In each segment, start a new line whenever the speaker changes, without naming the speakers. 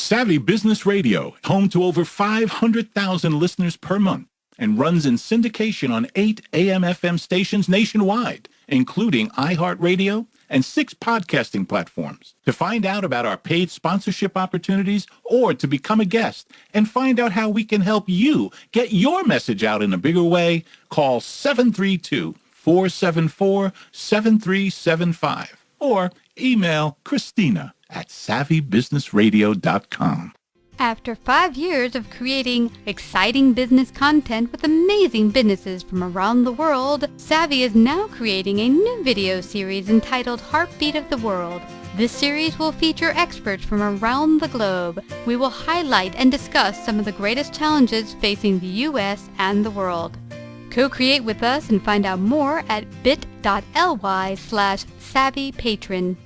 Savvy Business Radio, home to over 500,000 listeners per month, and runs in syndication on 8 AM/FM stations nationwide, including iHeartRadio and 6 podcasting platforms. To find out about our paid sponsorship opportunities or to become a guest and find out how we can help you get your message out in a bigger way, call 732-474-7375 or email Christina at savvybusinessradio.com.
After 5 years of creating exciting business content with amazing businesses from around the world, Savvy is now creating a new video series entitled Heartbeat of the World. This series will feature experts from around the globe. We will highlight and discuss some of the greatest challenges facing the U.S. and the world. Co-create with us and find out more at bit.ly/savvypatron.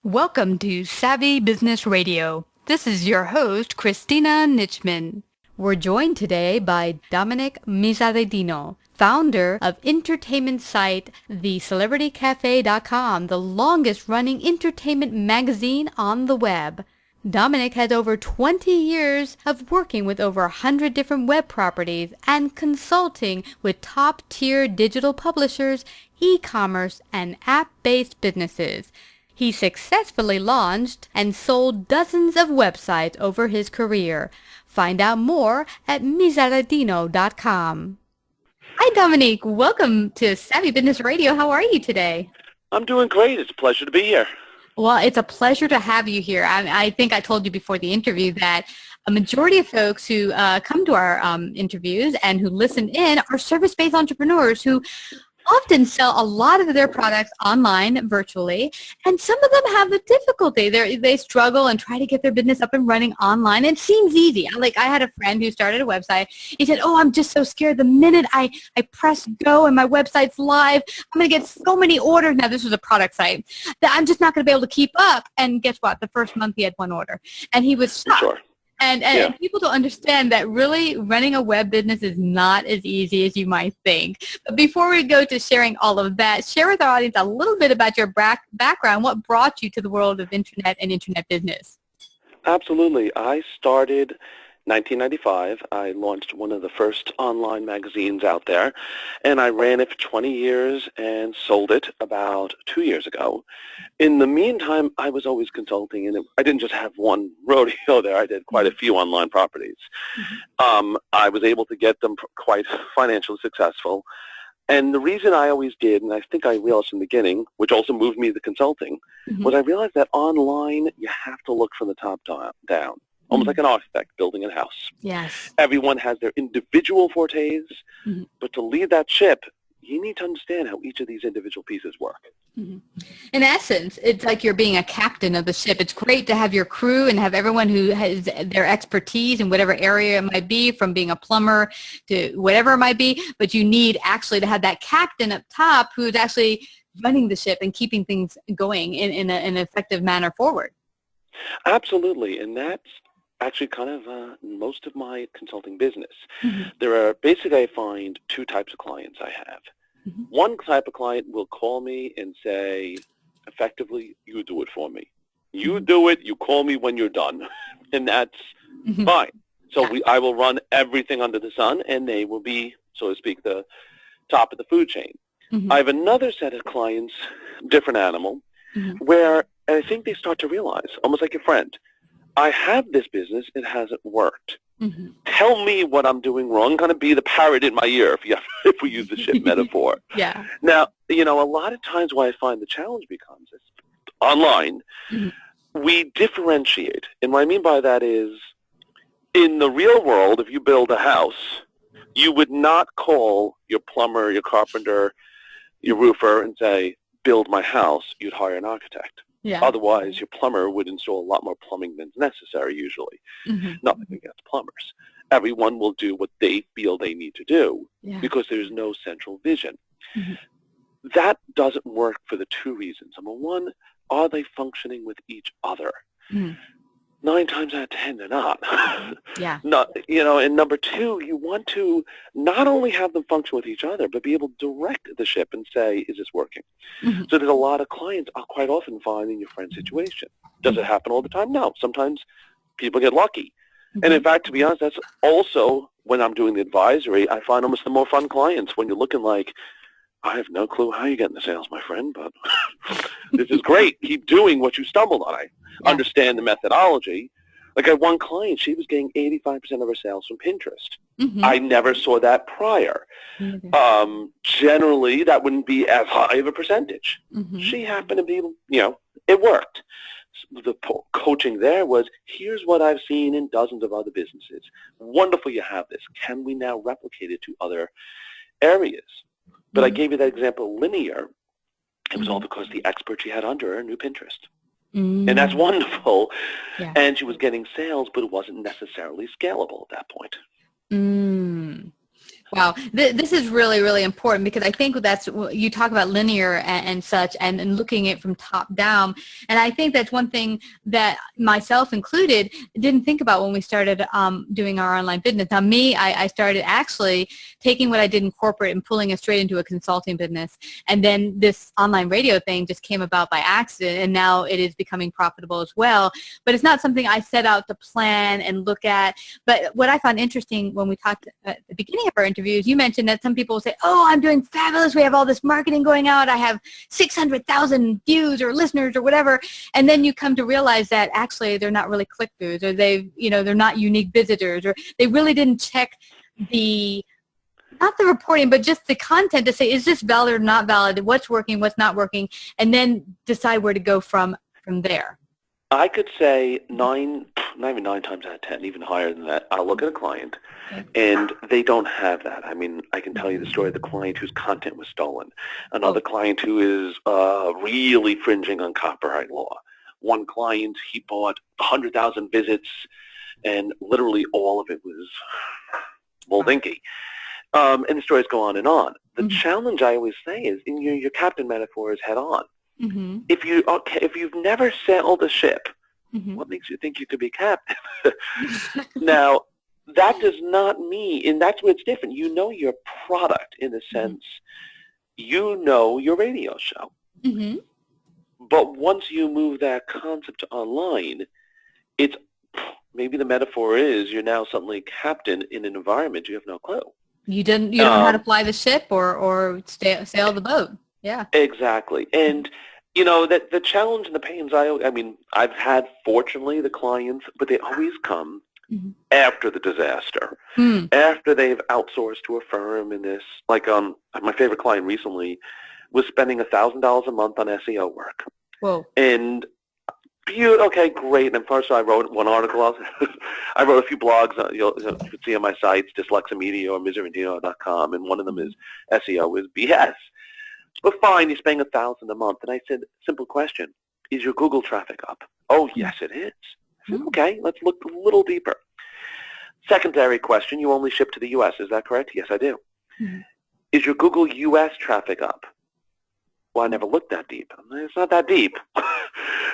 Welcome to Savvy Business Radio. This is your host, Christina Nitschmann. We're joined today by Dominick Miserandino, founder of entertainment site TheCelebrityCafe.com, the longest-running entertainment magazine on the web. Dominick has over 20 years of working with over 100 different web properties and consulting with top-tier digital publishers, e-commerce, and app-based businesses. He successfully launched and sold dozens of websites over his career. Find out more at Miserandino.com. Hi, Dominick. Welcome to Savvy Business Radio. How are you today?
I'm doing great. It's a pleasure to be here.
Well, it's a pleasure to have you here. I think I told you before the interview that a majority of folks who come to our interviews and who listen in are service-based entrepreneurs who often sell a lot of their products online, virtually, and some of them have the difficulty. They struggle and try to get their business up and running online. It seems easy. I had a friend who started a website. He said, I'm just so scared. The minute I press go and my website's live, I'm going to get so many orders. Now, this was a product site that I'm just not going to be able to keep up. And guess what? The first month he had 1 order. And he was shocked.
Sure.
And people don't understand that really running a web business is not as easy as you might think. But before we go to sharing all of that, share with our audience a little bit about your background. What brought you to the world of internet and internet business?
Absolutely. I started 1995. I launched one of the first online magazines out there, and I ran it for 20 years and sold it about 2 years ago. In the meantime, I was always consulting, and I didn't just have one rodeo there. I did quite a few online properties. Mm-hmm. I was able to get them quite financially successful. And the reason I always did, and I think I realized from the beginning, which also moved me to consulting, mm-hmm. was I realized that online you have to look from the top down. Almost like an architect building a house.
Yes.
Everyone has their individual fortes, mm-hmm. but to lead that ship, you need to understand how each of these individual pieces work.
Mm-hmm. In essence, it's like you're being a captain of the ship. It's great to have your crew and have everyone who has their expertise in whatever area it might be, from being a plumber to whatever it might be, but you need actually to have that captain up top who's actually running the ship and keeping things going in an effective manner forward.
Absolutely, and that's actually kind of most of my consulting business.
Mm-hmm.
There are basically, I find, 2 types of clients I have.
Mm-hmm.
One type of client will call me and say, effectively, you do it for me. You
Mm-hmm.
do it, you call me when you're done, and that's
Mm-hmm.
fine. So
Yeah.
I will run everything under the sun, and they will be, so to speak, the top of the food chain.
Mm-hmm.
I have another set of clients, different animal,
Mm-hmm.
where I think they start to realize, almost like your friend, I have this business, it hasn't worked.
Mm-hmm.
Tell me what I'm doing wrong. Kind of be the parrot in my ear, if we use the ship metaphor.
Yeah.
Now, a lot of times what I find the challenge becomes is online,
Mm-hmm.
we differentiate. And what I mean by that is, in the real world, if you build a house, you would not call your plumber, your carpenter, your roofer and say, build my house. You'd hire an architect.
Yeah.
Otherwise, your plumber would install a lot more plumbing than's necessary usually.
Mm-hmm.
Nothing against plumbers. Everyone will do what they feel they need to do
Yeah.
because there's no central vision.
Mm-hmm.
That doesn't work for the 2 reasons. Number one, are they functioning with each other?
Mm-hmm.
9 times out of 10, they're not.
Yeah.
And number 2, you want to not only have them function with each other, but be able to direct the ship and say, is this working?
Mm-hmm.
So there's a lot of clients I'll quite often find in your friend's situation. Does it happen all the time? No. Sometimes people get lucky. And in fact, to be honest, that's also when I'm doing the advisory, I find almost the more fun clients when you're looking like, I have no clue how you're getting the sales, my friend, but this is great. Keep doing what you stumbled on. I understand the methodology. Like I had one client, she was getting 85% of her sales from Pinterest. I never saw that prior. Generally, that wouldn't be as high of a percentage. She happened to be, it worked. The coaching there was, here's what I've seen in dozens of other businesses. Wonderful you have this. Can we now replicate it to other areas? But I gave you that example, linear. It was all because the expert she had under her knew Pinterest. And that's wonderful.
Yeah.
And she was getting sales, but it wasn't necessarily scalable at that point.
Wow. This is really, really important because I think that's, you talk about linear and such and looking at it from top down. And I think that's one thing that myself included didn't think about when we started doing our online business. Now me, I started actually taking what I did in corporate and pulling it straight into a consulting business. And then this online radio thing just came about by accident, and now it is becoming profitable as well. But it's not something I set out to plan and look at. But what I found interesting when we talked at the beginning of our interview, you mentioned that some people say, oh, I'm doing fabulous. We have all this marketing going out. I have 600,000 views or listeners or whatever. And then you come to realize that actually they're not really click-throughs, or they're not unique visitors, or they really didn't check not the reporting, but just the content to say, is this valid or not valid? What's working, what's not working? And then decide where to go from there.
I could say not even 9 times out of 10, even higher than that. I'll look at a client, and they don't have that. I mean, I can tell you the story of the client whose content was stolen, another client who is really fringing on copyright law. One client, he bought 100,000 visits, and literally all of it was Moldinky. And the stories go on and on. The challenge I always say is, in your captain metaphor is head on. If you've never sailed a ship, what makes you think you could be captain? Now, that does not mean, and that's where it's different. You know your product in the sense, you know your radio show. But once you move that concept to online, it's maybe the metaphor is you're now suddenly captain in an environment you have no clue. You don't know how to fly the ship or sail the boat. Yeah. Exactly. And that the challenge and the pains I've had, fortunately, the clients, but they always come after the disaster, after they've outsourced to a firm in this. Like my favorite client recently was spending $1,000 a month on SEO work. Whoa. And okay, great. And first I wrote one article. I wrote a few blogs. You can see on my sites, Dyslexia Media or Miserandino.com, and one of them is SEO is BS. But fine, you're spending $1,000 a month. And I said, simple question, is your Google traffic up? Oh, yes, it is. I said, okay, let's look a little deeper. Secondary question, you only ship to the U.S., is that correct? Yes, I do. Is your Google U.S. traffic up? Well, I never looked that deep. It's not that deep.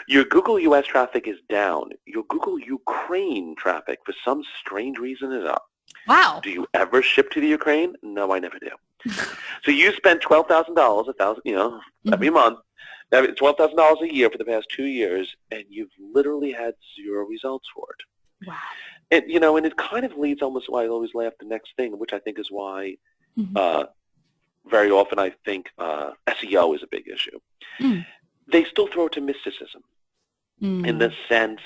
Your Google U.S. traffic is down. Your Google Ukraine traffic, for some strange reason, is up. Wow. Do you ever ship to the Ukraine? No, I never do. So you spend $12,000, every month, $12,000 a year for the past 2 years, and you've literally had 0 results for it. Wow. And, and it kind of leads almost why I always laugh the next thing, which I think is why very often I think SEO is a big issue. They still throw it to mysticism in the sense,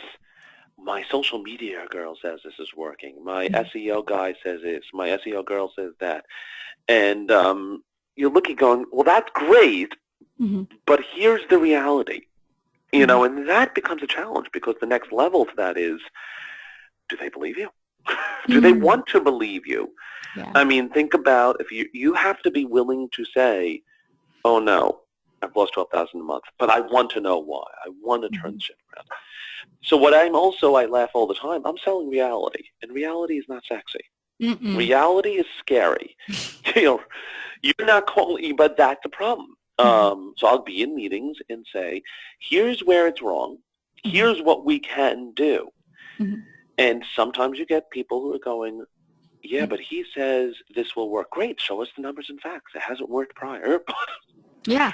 my social media girl says this is working. My SEO guy says this. My SEO girl says that. And you're looking going, well, that's great, but here's the reality. And that becomes a challenge because the next level to that is, do they believe you? Do they want to believe you? Yeah. I mean, think about if you have to be willing to say, oh, no, I've lost $12,000 a month, but I want to know why. I want to turn the shit around. So what I laugh all the time, I'm selling reality, and reality is not sexy. Reality is scary. You're not calling, but that's the problem. So I'll be in meetings and say, here's where it's wrong. Here's what we can do. And sometimes you get people who are going, yeah, but he says this will work. Great, show us the numbers and facts. It hasn't worked prior. Yeah.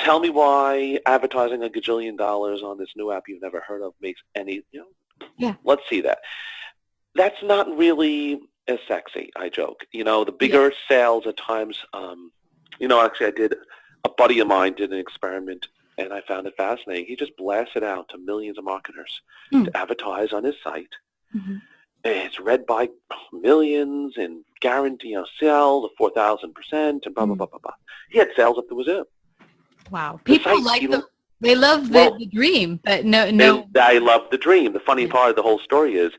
Tell me why advertising $1 gajillion on this new app you've never heard of makes any,
Yeah.
Let's see that. That's not really as sexy, I joke. The bigger sales at times, actually a buddy of mine did an experiment, and I found it fascinating. He just blasted out to millions of marketers to advertise on his site.
Mm-hmm.
It's read by millions and guarantee sales of 4,000% and blah, blah, blah, blah, blah. He had sales up the wazoo.
Wow. People they love the dream, but no.
I love the dream. The funny part of the whole story is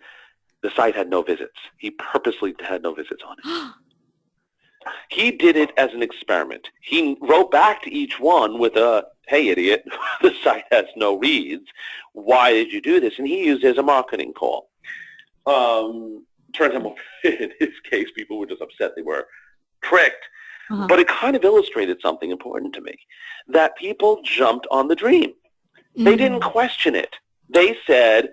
the site had no visits. He purposely had no visits on it. He did it as an experiment. He wrote back to each one with a, hey, idiot, the site has no reads. Why did you do this? And he used it as a marketing call. Turns out in his case, people were just upset they were tricked. Uh-huh. But it kind of illustrated something important to me, that people jumped on the dream. They didn't question it. They said,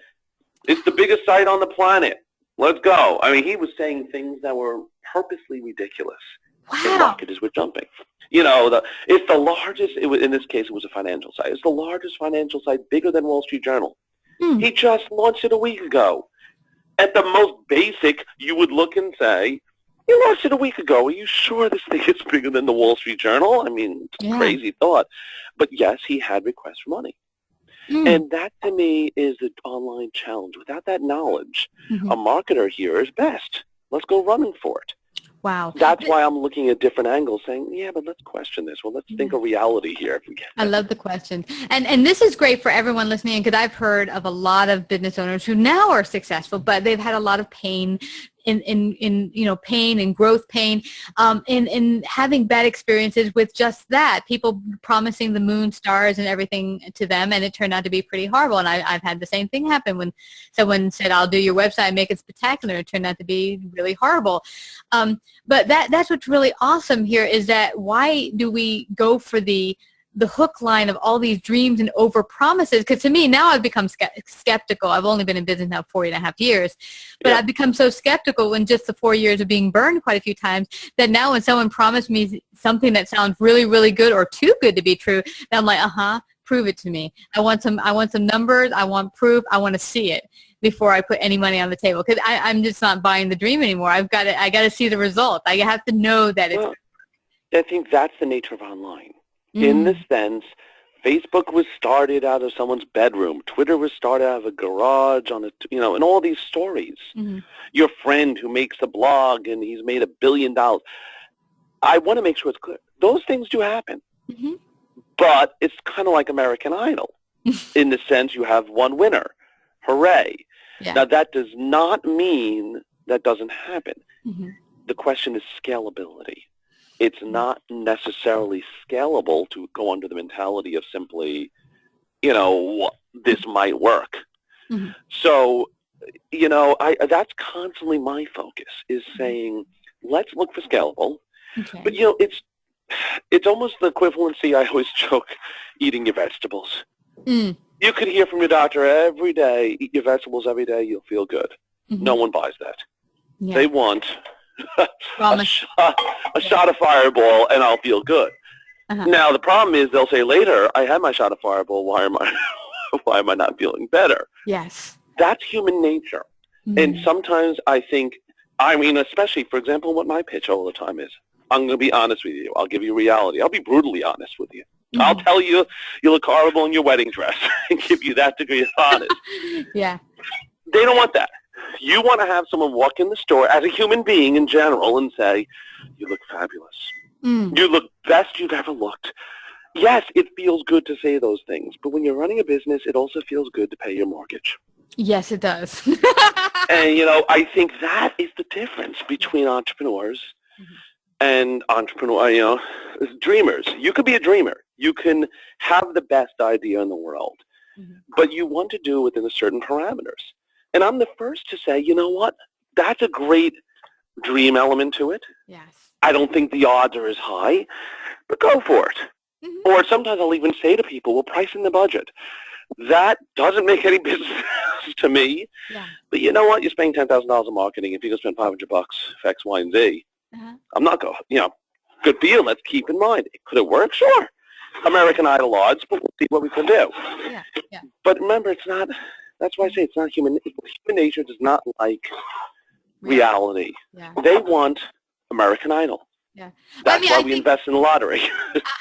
it's the biggest site on the planet. Let's go. I mean, he was saying things that were purposely ridiculous.
Wow.
And marketers were jumping. It's the largest, in this case, it was a financial site. It's the largest financial site, bigger than Wall Street Journal. He just launched it a week ago. At the most basic, you would look and say, you launched it a week ago. Are you sure this thing is bigger than the Wall Street Journal? I mean, it's a crazy thought. But yes, he had requests for money. And that, to me, is the online challenge. Without that knowledge, a marketer here is best. Let's go running for it.
Wow.
That's why I'm looking at different angles saying, but let's question this. Well, let's think of reality here if we get that.
I love the question. And this is great for everyone listening, because I've heard of a lot of business owners who now are successful, but they've had a lot of pain in pain and growth pain, in having bad experiences with just that, people promising the moon, stars, and everything to them, and it turned out to be pretty horrible. And I've had the same thing happen when someone said, I'll do your website and make it spectacular. It turned out to be really horrible. But that's what's really awesome here, is that why do we go for the hook line of all these dreams and over promises? Because to me, now I've become skeptical. I've only been in business now 4.5 years, but I've become so skeptical in just the 4 years of being burned quite a few times, that now when someone promised me something that sounds really, really good or too good to be true, then I'm like, prove it to me. I want some numbers. I want proof. I want to see it before I put any money on the table, because I'm just not buying the dream anymore. I got to see the result. I have to know that it's.
I think that's the nature of online. In the sense, Facebook was started out of someone's bedroom. Twitter was started out of a garage and all these stories. Your friend who makes a blog and he's made $1 billion. I want to make sure it's clear. Those things do happen. But it's kind of like American Idol in the sense you have one winner. Hooray. Yeah. Now, that does not mean that doesn't happen. The question is scalability. It's not necessarily scalable to go under the mentality of simply, this might work. So, that's constantly my focus, is saying, let's look for scalable. Okay. But, it's almost the equivalency, I always joke, eating your vegetables. You could hear from your doctor every day, eat your vegetables every day, you'll feel good. No one buys that. Yeah. They want a shot of Fireball and I'll feel good. Now, the problem is they'll say later, I had my shot of Fireball, why am I not feeling better?
Yes.
That's human nature. And sometimes I think, especially, for example, what my pitch all the time is, I'm going to be honest with you. I'll give you reality. I'll be brutally honest with you. I'll tell you you look horrible in your wedding dress and give you that degree of honest.
Yeah.
They don't want that. You want to have someone walk in the store as a human being in general and say, you look fabulous. You look best you've ever looked. Yes, it feels good to say those things, but when you're running a business, it also feels good to pay your mortgage.
Yes, it does.
And, I think that is the difference between entrepreneurs and dreamers. You could be a dreamer. You can have the best idea in the world, but you want to do it within a certain parameters. And I'm the first to say, you know what? That's a great dream element to it.
Yes.
I don't think the odds are as high, but go for it. Or sometimes I'll even say to people, we'll price in the budget. That doesn't make any business to me. Yeah. But you know what? You're spending $10,000 in marketing. If you can spend $500 for X, Y, and Z, I'm not going, good for you. Let's keep in mind. Could it work? Sure. American Idol odds, but we'll see what we can do. Yeah. But remember, it's not That's why I say it's not human. Human nature does not like reality.
Yeah.
They want American Idol.
Yeah.
That's why we invest in the lottery.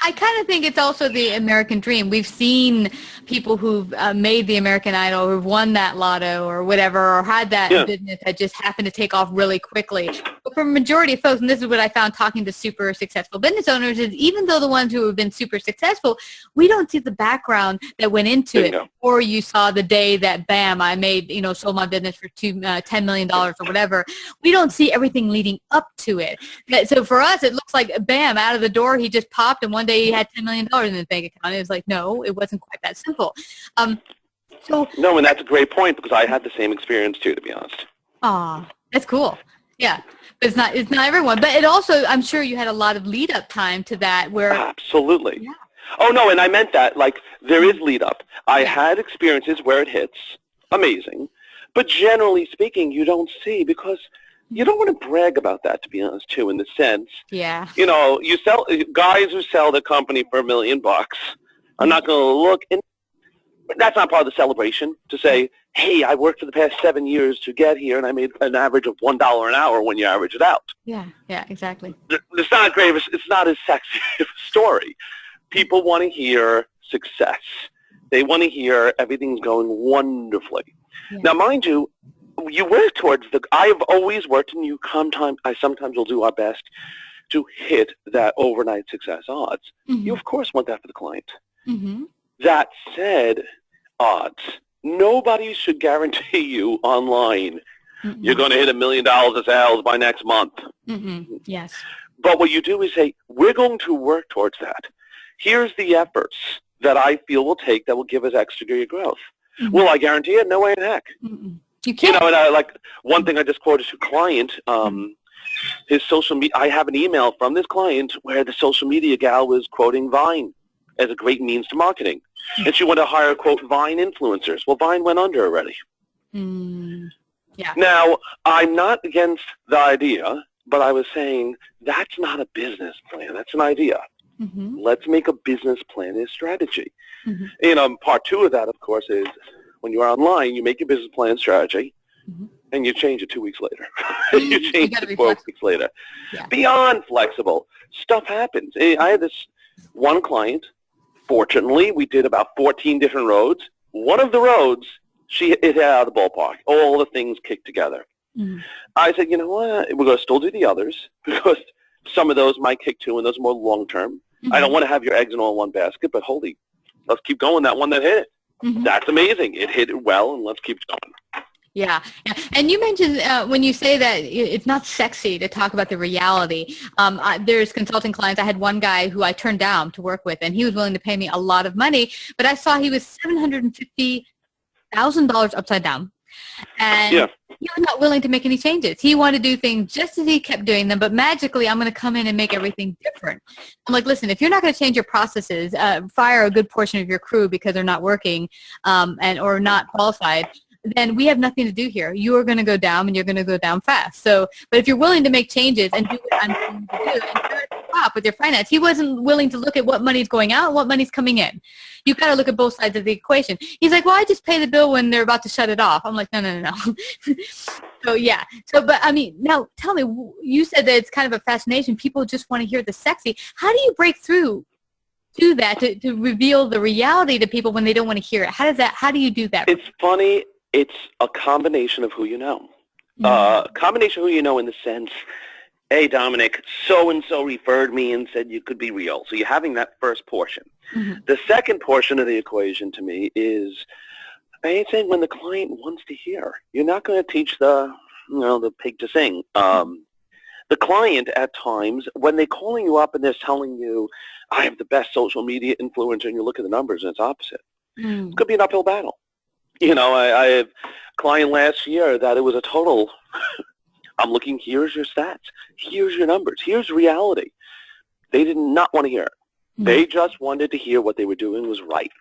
I kind of think it's also the American dream. We've seen people who've made the American Idol, who've won that lotto or whatever, or had that business that just happened to take off really quickly. But for a majority of folks, and this is what I found talking to super successful business owners, is even though the ones who have been super successful, we don't see the background that went into it. Or you saw the day that, bam, I made, sold my business for $10 million or whatever. We don't see everything leading up to it. So for us, it looks like, bam, out of the door, he just popped, and one day he had $10 million in his bank account. It was like, no, it wasn't quite that simple.
No, and that's a great point, because I had the same experience too, to be honest.
That's cool. Yeah, but it's not everyone. But it also, I'm sure you had a lot of lead up time to that where.
Absolutely.
Yeah.
Oh, no, and I meant that. Like, there is lead up. I had experiences where it hits. Amazing. But generally speaking, you don't see, because you don't want to brag about that, to be honest, too, in the sense.
Yeah.
You sell guys who sell the company for $1 million. I'm not going to look, and that's not part of the celebration to say, hey, I worked for the past 7 years to get here, and I made an average of $1 an hour when you average it out.
Yeah, exactly.
It's not great. It's not as sexy of a story. People want to hear success. They want to hear everything's going wonderfully. Yeah. Now, mind you, you work towards I've always worked, and I sometimes will do our best to hit that overnight success odds. Mm-hmm. You, of course, want that for the client. Mm-hmm. That said, odds. Nobody should guarantee you online you're going to hit $1 million of sales by next month.
Mm-hmm. Yes.
But what you do is say, we're going to work towards that. Here's the efforts that I feel will take that will give us X degree of growth. Mm-hmm. Will I guarantee it? No way in heck.
Mm-mm. You can't.
And I like one thing I just quoted to a client, his social media, I have an email from this client where the social media gal was quoting Vine as a great means to marketing. And she wanted to hire, quote, Vine influencers. Well, Vine went under already.
Yeah.
Now, I'm not against the idea, but I was saying that's not a business plan. That's an idea. Mm-hmm. Let's make a business plan and strategy. Mm-hmm. Part two of that, of course, is when you're online, you make your business plan strategy, and you change it 2 weeks later. You change it 4 weeks later. Yeah. Beyond flexible. Stuff happens. I had this one client. Fortunately, we did about 14 different roads. One of the roads, it hit out of the ballpark. All the things kicked together. Mm-hmm. I said, you know what? We're going to still do the others because some of those might kick too, and those are more long-term. Mm-hmm. I don't want to have your eggs in all one basket, but let's keep going. That one that hit it. Mm-hmm. That's amazing. It hit it well, and let's keep going.
Yeah. And you mentioned when you say that it's not sexy to talk about the reality. There's consulting clients. I had one guy who I turned down to work with, and he was willing to pay me a lot of money, but I saw he was $750,000 upside down. And he was not willing to make any changes. He wanted to do things just as he kept doing them, but magically I'm going to come in and make everything different. I'm like, listen, if you're not going to change your processes, fire a good portion of your crew because they're not working or not qualified, then we have nothing to do here. You are going to go down, and you're going to go down fast. So, but if you're willing to make changes and do what I'm willing to do, and you're at the top with your finance, he wasn't willing to look at what money's going out and what money's coming in. You got to look at both sides of the equation. He's like, well, I just pay the bill when they're about to shut it off. I'm like, no. So, yeah. So, but I mean, now tell me, you said that it's kind of a fascination. People just want to hear the sexy. How do you break through to that to reveal the reality to people when they don't want to hear it? How do you do that?
It's funny. It's a combination of who you know. Combination of who you know in the sense, hey, Dominick, so-and-so referred me and said you could be real. So you're having that first portion. Mm-hmm. The second portion of the equation to me is, I saying when the client wants to hear. You're not going to teach the pig to sing. The client at times, when they're calling you up and they're telling you, I have the best social media influencer, and you look at the numbers and it's opposite. It could be an uphill battle. I have a client last year that it was a total, I'm looking, here's your stats, here's your numbers, here's reality. They did not want to hear it. Mm-hmm. They just wanted to hear what they were doing was right.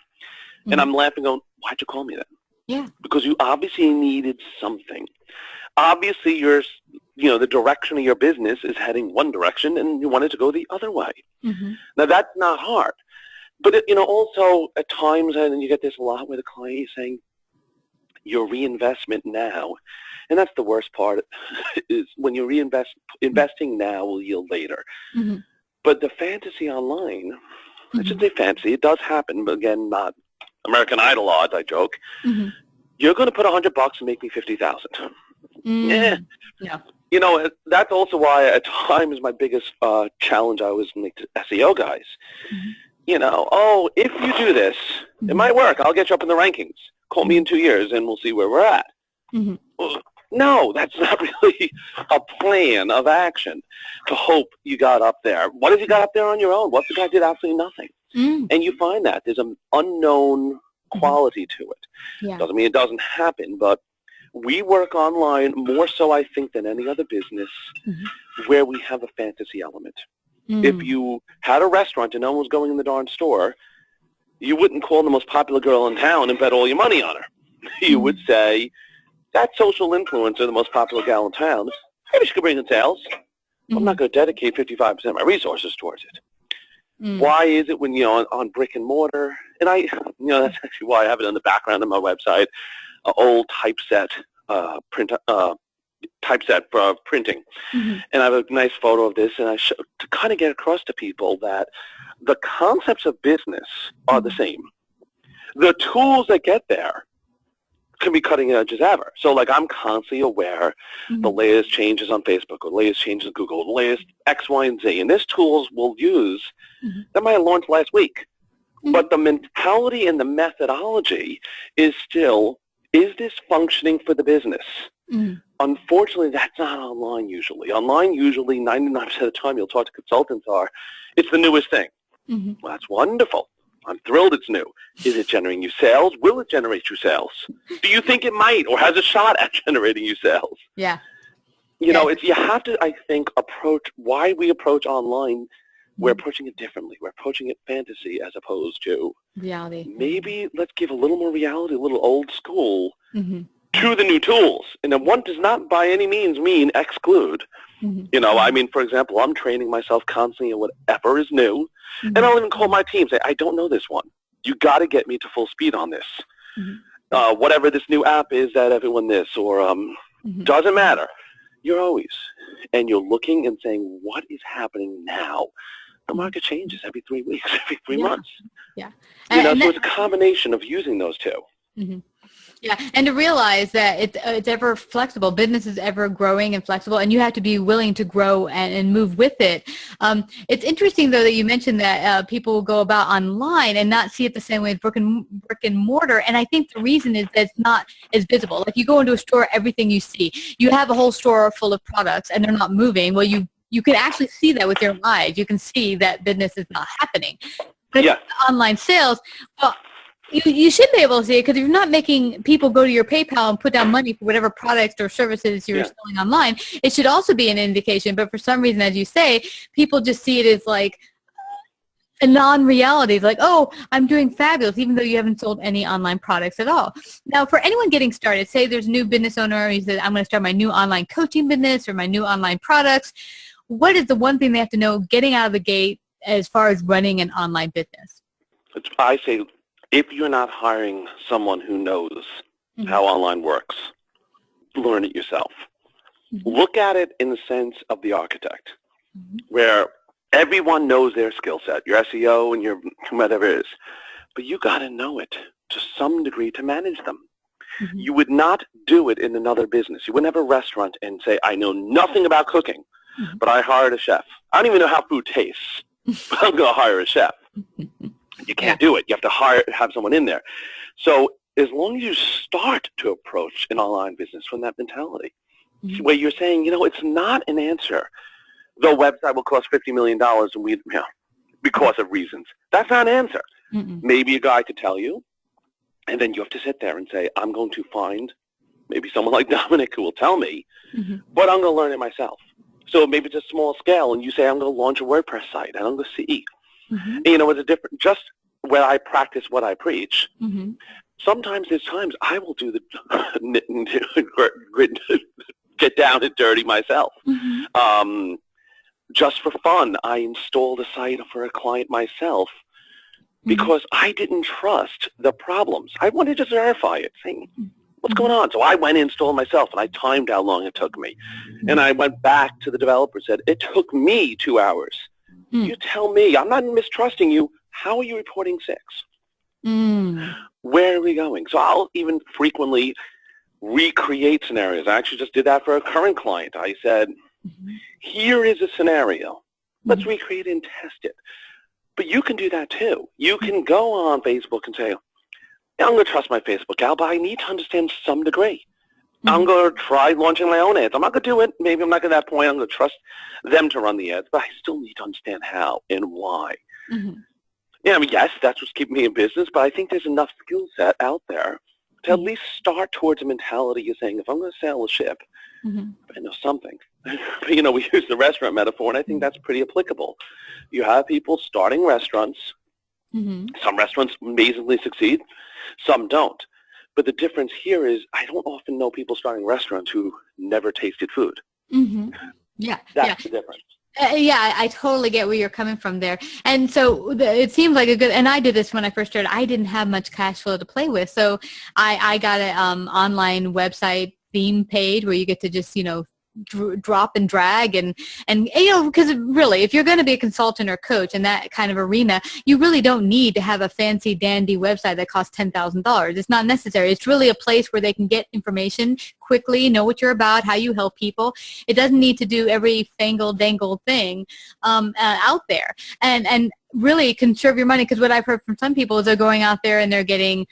Mm-hmm. And I'm laughing going, why'd you call me then?
Yeah.
Because you obviously needed something. Obviously, the direction of your business is heading one direction, and you wanted to go the other way. Mm-hmm. Now, that's not hard. But, also at times, and you get this a lot where the client is saying, your reinvestment now, and that's the worst part, is when you investing now will yield later.
Mm-hmm.
But the fantasy online, I should say fantasy, it does happen, but again, not American Idol odds, I joke.
Mm-hmm.
You're going to put $100 and make me $50,000. Yeah.
No.
You know, that's also why at times my biggest challenge I always make to SEO guys.
Mm-hmm.
You know, oh, if you do this, it might work. I'll get you up in the rankings. Call me in 2 years and we'll see where we're at.
Mm-hmm.
Well, no, that's not really a plan of action to hope you got up there. What if you got up there on your own? What if the guy did absolutely nothing?
Mm.
And you find that there's an unknown quality to it.
Yeah.
Doesn't mean it doesn't happen, but we work online more so, I think, than any other business where we have a fantasy element. If you had a restaurant and no one was going in the darn store, you wouldn't call the most popular girl in town and bet all your money on her. You would say, that social influencer, the most popular gal in town, maybe she could bring in sales. I'm not going to dedicate 55% of my resources towards it. Why is it when, you know, on brick and mortar, and that's actually why I have it in the background of my website, old typeset for printing. And I have a nice photo of this, and I show to kind of get across to people that the concepts of business are the same. The tools that get there can be cutting edge as ever. So like I'm constantly aware the latest changes on Facebook or the latest changes on Google, the latest X, Y, and Z. And there's tools we'll use that might have launched last week. But the mentality and the methodology is still, is this functioning for the business? Unfortunately, that's not online usually. Online usually 99% of the time you'll talk to consultants it's the newest thing. Well, that's wonderful. I'm thrilled it's new. Is it generating you sales? Will it generate you sales? Do you think it might or has a shot at generating you sales?
Yeah.
You know, you have to, I think, why we approach online, we're approaching it differently. We're approaching it fantasy as opposed to
reality.
Maybe let's give a little more reality, a little old school to the new tools. And then one does not by any means mean exclude. You know, I mean, for example, I'm training myself constantly in whatever is new. And I'll even call my team and say, I don't know this one. You got to get me to full speed on this. Whatever this new app is that everyone this or doesn't matter. You're always. And you're looking and saying, what is happening now? The market changes every 3 weeks, every 3 months.
Yeah.
You know, so it's a combination of using those two.
Yeah, and to realize that it's ever flexible. Business is ever growing and flexible, and you have to be willing to grow and move with it. It's interesting, though, that you mentioned that people will go about online and not see it the same way as brick and mortar, and I think the reason is that it's not as visible. Like you go into a store, everything you see. You have a whole store full of products, and they're not moving. Well, you can actually see that with your eyes. You can see that business is not happening. But online sales, well, you should be able to see it because if you're not making people go to your PayPal and put down money for whatever products or services you're selling online, it should also be an indication. But for some reason, as you say, people just see it as like a non-reality. Like, oh, I'm doing fabulous, even though you haven't sold any online products at all. Now, for anyone getting started, say there's a new business owner who says, I'm going to start my new online coaching business or my new online products. What is the one thing they have to know getting out of the gate as far as running an online business?
I say, if you're not hiring someone who knows how online works, learn it yourself. Look at it in the sense of the architect, where everyone knows their skill set, your SEO and your whatever it is, but you got to know it to some degree to manage them. You would not do it in another business. You wouldn't have a restaurant and say, I know nothing about cooking, but I hired a chef. I don't even know how food tastes, but I'm going to hire a chef. You can't do it. You have to have someone in there. So as long as you start to approach an online business from that mentality, where you're saying, you know, it's not an answer. The website will cost $50 million and because of reasons. That's not an answer. Maybe a guy could tell you, and then you have to sit there and say, I'm going to find maybe someone like Dominick who will tell me, but I'm going to learn it myself. So maybe it's a small scale, and you say, I'm going to launch a WordPress site, and I'm going to see. And, you know, it's a different, just where I practice what I preach, sometimes there's times I will do the get down and dirty myself. Just for fun, I installed a site for a client myself because I didn't trust the problems. I wanted to verify it, saying, What's going on? So I went in, installed myself, and I timed how long it took me. And I went back to the developer and said, it took me 2 hours. You tell me. I'm not mistrusting you. How are you reporting 6? Where are we going? So I'll even frequently recreate scenarios. I actually just did that for a current client. I said, here is a scenario. Let's recreate it and test it. But you can do that too. You can go on Facebook and say, I'm going to trust my Facebook ad, but I need to understand some degree. I'm going to try launching my own ads. I'm not going to do it. Maybe I'm not going to that point. I'm going to trust them to run the ads, but I still need to understand how and why. Yeah, I mean, yes, that's what's keeping me in business, but I think there's enough skill set out there to at least start towards a mentality of saying, if I'm going to sail a ship, I know something. But, you know, we use the restaurant metaphor, and I think that's pretty applicable. You have people starting restaurants. Some restaurants amazingly succeed. Some don't. But the difference here is I don't often know people starting restaurants who never tasted food.
Yeah.
That's the difference.
Yeah, I totally get where you're coming from there. And so it seems like a good, and I did this when I first started. I didn't have much cash flow to play with. So I got an online website theme page where you get to just, you know, drop and drag and you know, because really if you're going to be a consultant or coach in that kind of arena, you really don't need to have a fancy dandy website that costs $10,000. It's not necessary. It's really a place where they can get information quickly, know what you're about, how you help people. It doesn't need to do every fangle dangle thing out there, and really conserve your money, because what I've heard from some people is they're going out there and they're getting,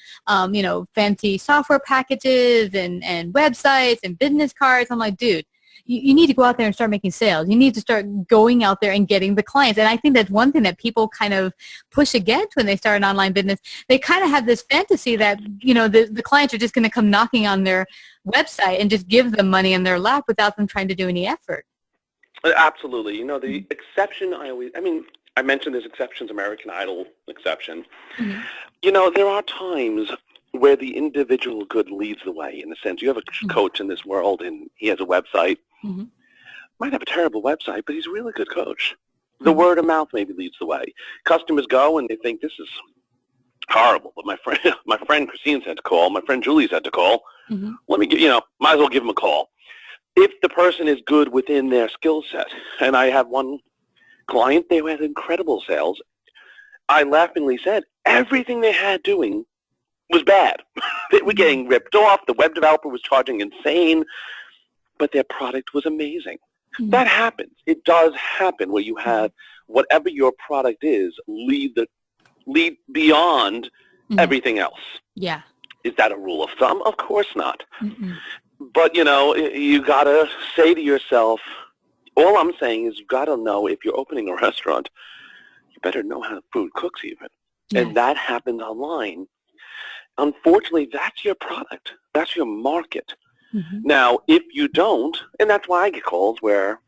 you know, fancy software packages and websites and business cards. I'm like, dude, you need to go out there and start making sales. You need to start going out there and getting the clients. And I think that's one thing that people kind of push against when they start an online business. They kind of have this fantasy that, you know, the clients are just going to come knocking on their website and just give them money in their lap without them trying to do any effort.
Absolutely. You know, the exception I mentioned this exceptions, American Idol exception. You know, there are times where the individual good leads the way, in the sense you have a coach in this world and he has a website. Might have a terrible website, but he's a really good coach. The word of mouth maybe leads the way. Customers go and they think this is horrible, but my friend Christina had to call, my friend Julie's had to call. Let me get, you know, might as well give them a call. If the person is good within their skill set, and I have one client, they had incredible sales. I laughingly said everything they had doing was bad. They were getting ripped off. The web developer was charging insane, but their product was amazing. That happens. It does happen where you have whatever your product is lead beyond everything else.
Yeah.
Is that a rule of thumb? Of course not. But, you know, you got to say to yourself, all I'm saying is you got to know if you're opening a restaurant, you better know how food cooks even. And that happens online. Unfortunately, that's your product. That's your market. Now, if you don't, and that's why I get calls where,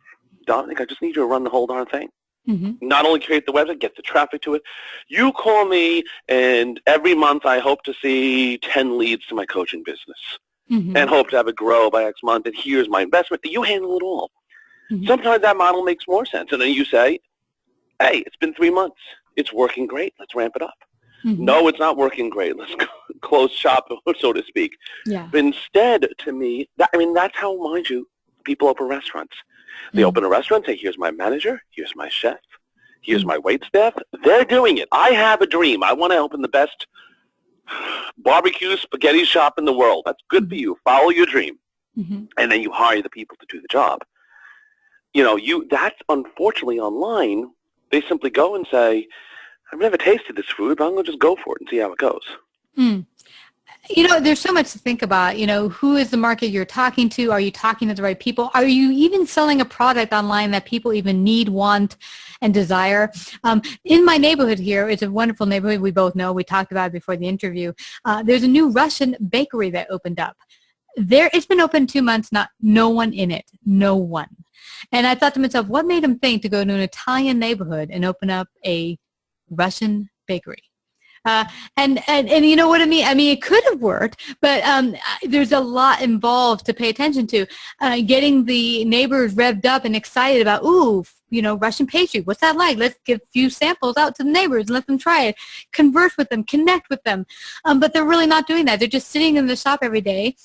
Dominick, I just need you to run the whole darn thing. Not only create the website, get the traffic to it. You call me, and every month I hope to see 10 leads to my coaching business and hope to have it grow by X month, and here's my investment. You handle it all. Sometimes that model makes more sense, and then you say, hey, it's been 3 months. It's working great. Let's ramp it up. No, it's not working great. Let's close shop, so to speak. But instead, to me, that's how, mind you, people open restaurants. They open a restaurant, say, here's my manager, here's my chef, here's my wait staff. They're doing it. I have a dream. I want to open the best barbecue spaghetti shop in the world. That's good for you. Follow your dream. And then you hire the people to do the job. You know, that's unfortunately online. They simply go and say, I've never tasted this food, but I'm going to just go for it and see how it goes.
You know, there's so much to think about. You know, who is the market you're talking to? Are you talking to the right people? Are you even selling a product online that people even need, want, and desire? In my neighborhood here, it's a wonderful neighborhood. We both know. We talked about it before the interview. There's a new Russian bakery that opened up. It's been open 2 months, no one in it. No one. And I thought to myself, what made them think to go to an Italian neighborhood and open up a Russian bakery? And you know what I mean? I mean, it could have worked, but there's a lot involved to pay attention to. Getting the neighbors revved up and excited about, ooh, Russian pastry. What's that like? Let's give a few samples out to the neighbors and let them try it. Converse with them, connect with them. But they're really not doing that. They're just sitting in the shop every day,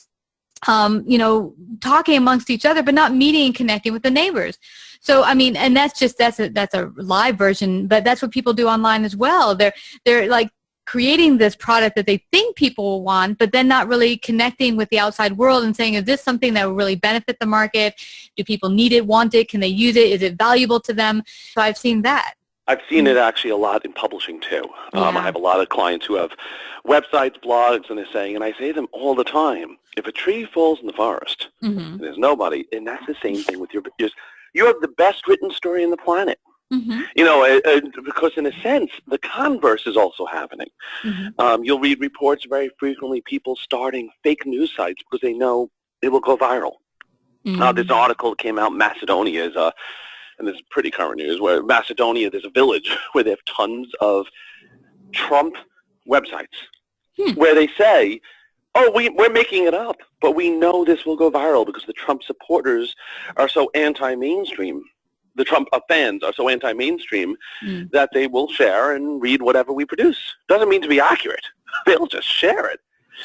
talking amongst each other, but not meeting and connecting with the neighbors. So, I mean, and that's a live version, but that's what people do online as well. They're like creating this product that they think people will want, but then not really connecting with the outside world and saying, is this something that will really benefit the market? Do people need it, want it? Can they use it? Is it valuable to them? So I've seen that.
I've seen it actually a lot in publishing too.
Yeah.
I have a lot of clients who have websites, blogs, and they're saying, and I say to them all the time, if a tree falls in the forest, and there's nobody, and that's the same thing with your business. You have the best written story on the planet. Because in a sense, the converse is also happening. You'll read reports very frequently, people starting fake news sites because they know it will go viral. This article that came out, Macedonia is and this is pretty current news, where Macedonia, there's a village where they have tons of Trump websites where they say, oh, we're making it up, but we know this will go viral because the Trump supporters are so anti-mainstream. The Trump fans are so anti-mainstream that they will share and read whatever we produce. Doesn't mean to be accurate. They'll just share it.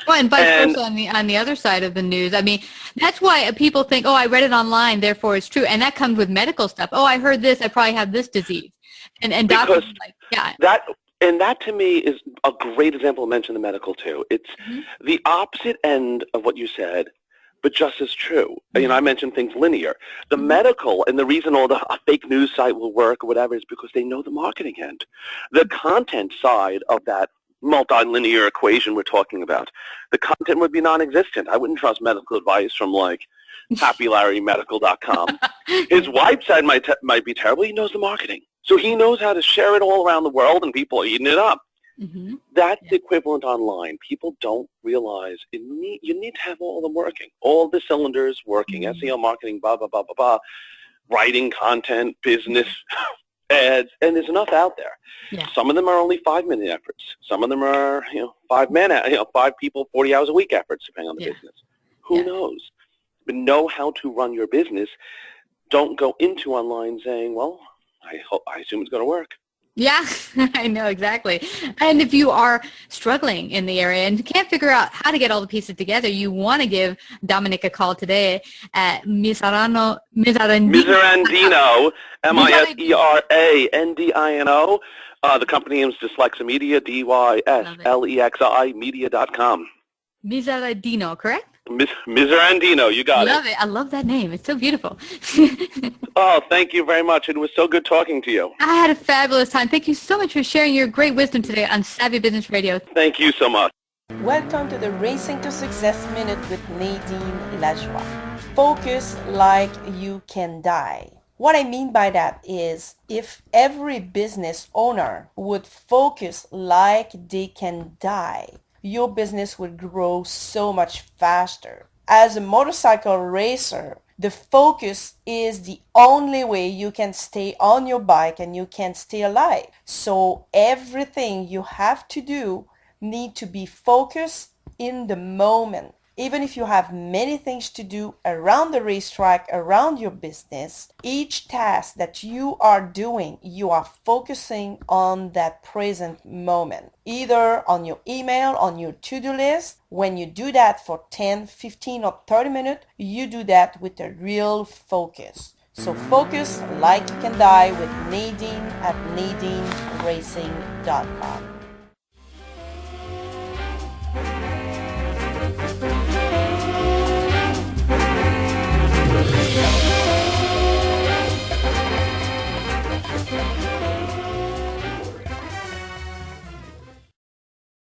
Well, and vice versa on the other side of the news. I mean, that's why people think, oh, I read it online, therefore it's true. And that comes with medical stuff. Oh, I heard this, I probably have this disease. And doctors like, yeah.
That to me is a great example. I mentioned the medical too. It's the opposite end of what you said, but just as true. I mentioned things linear. The medical, and the reason all the fake news site will work or whatever is because they know the marketing end. The content side of that multilinear equation we're talking about, the content would be non-existent. I wouldn't trust medical advice from like happylarrymedical.com. His website might be terrible. He knows the marketing. So he knows how to share it all around the world and people are eating it up. That's the equivalent online. People don't realize you need to have all of them working, all the cylinders working, SEO, marketing, blah, blah, blah, blah, blah, writing content, business, ads, and there's enough out there. Yeah. Some of them are only 5-minute efforts. Some of them are, 5 people, 40 hours a week efforts, depending on the business. Who knows? But know how to run your business. Don't go into online saying, well, I assume it's going to work.
Yeah, I know exactly. And if you are struggling in the area and can't figure out how to get all the pieces together, you want to give Dominick a call today at Miserandino,
Miserandino. The company name is Dyslexia Media, DYSLEXI Media.com.
Miserandino, correct?
Miserandino, you got it.
Love it. I love that name. It's so beautiful.
Oh, thank you very much. It was so good talking to you.
I had a fabulous time. Thank you so much for sharing your great wisdom today on Savvy Business Radio.
Thank you so much.
Welcome to the Racing to Success Minute with Nadine Lajoie. Focus like you can die. What I mean by that is if every business owner would focus like they can die, your business would grow so much faster. As a motorcycle racer, the focus is the only way you can stay on your bike and you can stay alive. So everything you have to do need to be focused in the moment. Even if you have many things to do around the racetrack, around your business, each task that you are doing, you are focusing on that present moment. Either on your email, on your to-do list. When you do that for 10, 15, or 30 minutes, you do that with a real focus. So focus like you can die with Nadine at NadineRacing.com.